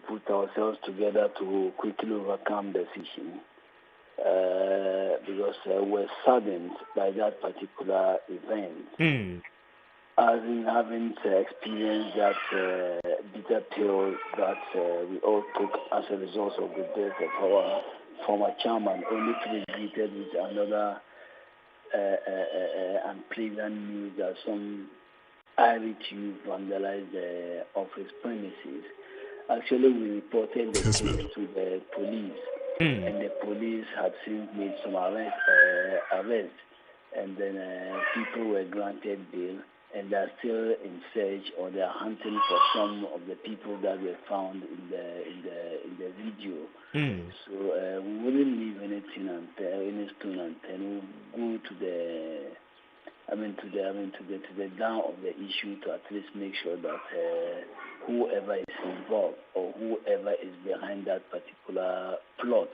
put ourselves together to quickly overcome the situation because we're saddened by that particular event. As in having experienced that bitter pill that we all took as a result of the death of our former chairman, only to be greeted with another unpleasant news that some irate youth vandalized the office premises. Actually, we reported the case to the police, and the police had since made some arrests, and then people were granted bail. And they're still in search, or they're hunting for some of the people that were found in the video. So we wouldn't leave anything any stone unturned. We'll go to the down of the issue to at least make sure that whoever is involved or whoever is behind that particular plot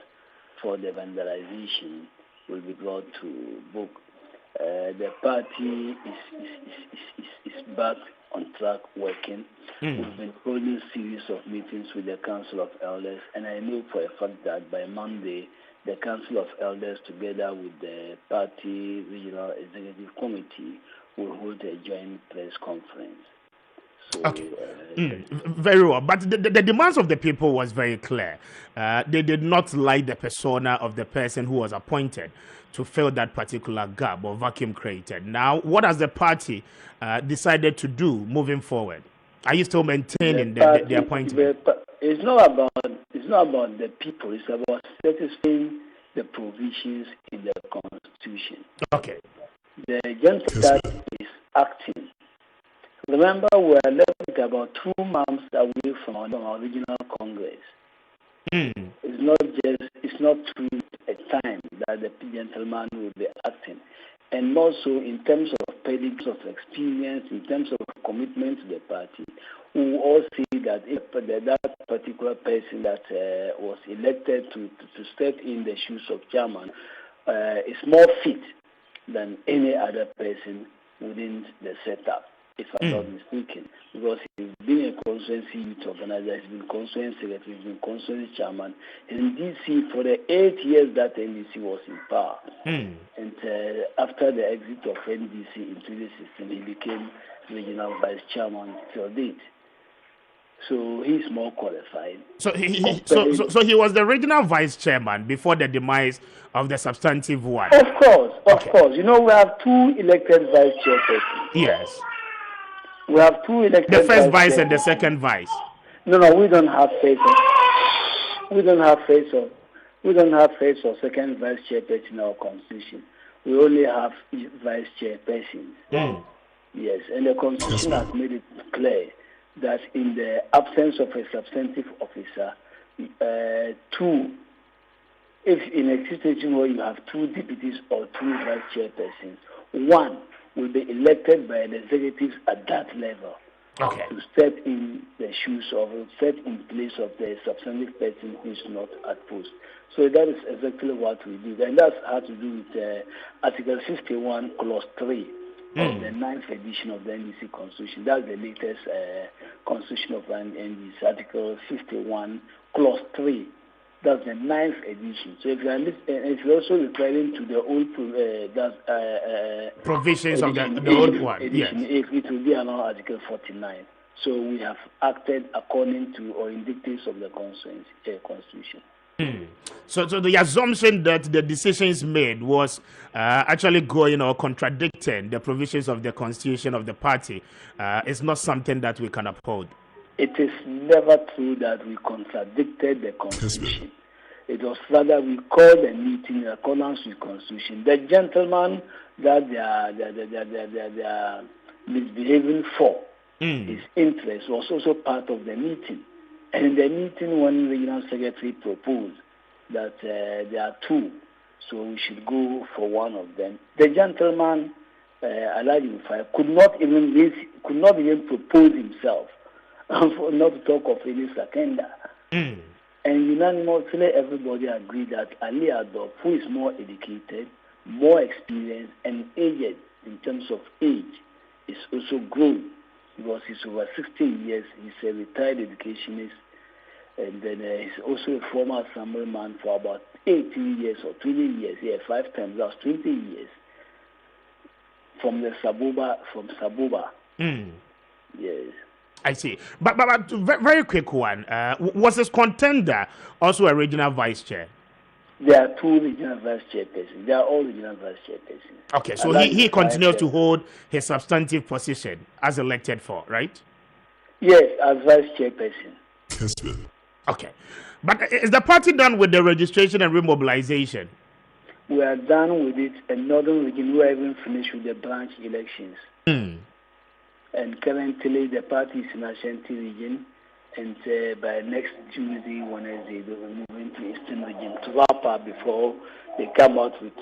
for the vandalization will be brought to book. The party is back on track working. We've been holding a series of meetings with the Council of Elders, and I know for a fact that by Monday, the Council of Elders, together with the party regional executive committee, will hold a joint press conference. So, okay. Very well. But the demands of the people was very clear. They did not like the persona of the person who was appointed to fill that particular gap or vacuum created. Now, what has the party decided to do moving forward? Are you still maintaining the appointment? It's not about the people. It's about satisfying the provisions in the Constitution. Okay. The gentleman that is acting. Remember, we are left about 2 months away from our regional congress. It's not true a time that the gentleman will be acting. And also in terms of pedigree of experience, in terms of commitment to the party, we will all see that if that particular person that was elected to step in the shoes of chairman is more fit than any other person within the setup, if I'm not mistaken, because he's been a constituency youth organizer, he's been constituency secretary, he's been constituency chairman in DC for the 8 years that NDC was in power. And after the exit of NDC in 2016, he became regional vice chairman till date. So he's more qualified. So he was the regional vice chairman before the demise of the substantive one. Of course. You know, we have 2 elected vice chairpersons. Yes. We have 2 elected. The first vice and the second vice. No, we don't have face. We don't have face or second vice chairperson in our constitution. We only have vice chairpersons. Yes, and the constitution has made it clear that in the absence of a substantive officer, 2, if in a situation where you have 2 deputies or 2 vice chairpersons, 1 will be elected by the executives at that level to step in the shoes of, step in place of the substantive person who is not at post. So that is exactly what we do. And that's had to do with Article 61, Clause 3. Of the 9th edition of the NDC Constitution. That's the latest Constitution of NDC, Article 51, Clause 3. That's the 9th edition. So if you're also referring to the old provisions edition, of the old one, edition, yes. It will be around Article 49. So we have acted according to or in dictates of the Constitution. So the assumption that the decisions made was actually going or contradicting the provisions of the constitution of the party is not something that we can uphold. It is never true that we contradicted the constitution. It was rather we called a meeting in accordance with the constitution. The gentleman that they are misbehaving for, his interest was also part of the meeting. And in the meeting, one regional secretary proposed that there are 2, so we should go for one of them. The gentleman, Alaji, could not even propose himself, not to talk of any seconder. And unanimously, everybody agreed that Ali Adolf, who is more educated, more experienced, and aged in terms of age, is also grown because he's over 16 years. He's a retired educationist. And then he's also a former assemblyman for about 18 years or 20 years. Yeah, 5 times. That's 20 years. From Sabuba. Yes. I see. But very quick one. Was his contender also a regional vice chair? There are 2 regional vice chairpersons. They are all regional vice chairpersons. Okay, so he continues to hold his substantive position as elected for, right? Yes, as vice chairperson. Kessben. Okay. But is the party done with the registration and remobilization? We are done with it, and Northern Region, we are even finished with the branch elections. And currently, the party is in Ashanti Region, and by next Tuesday, Wednesday, they will move into Eastern Region to wrap up before they come out with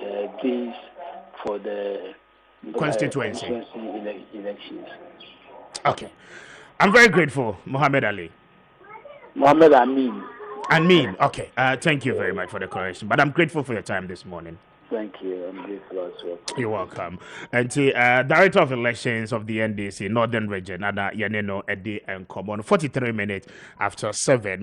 days for the constituency elections. Okay. I'm very grateful, Muhammad Ali. Muhammad Amin. Amin. Okay. Thank you very much for the correction. But I'm grateful for your time this morning. Thank you. I'm grateful as well. You're welcome. And the Director of Elections of the NDC, Northern Region, Ada Yaneno Edi and Common, 43 minutes after 7.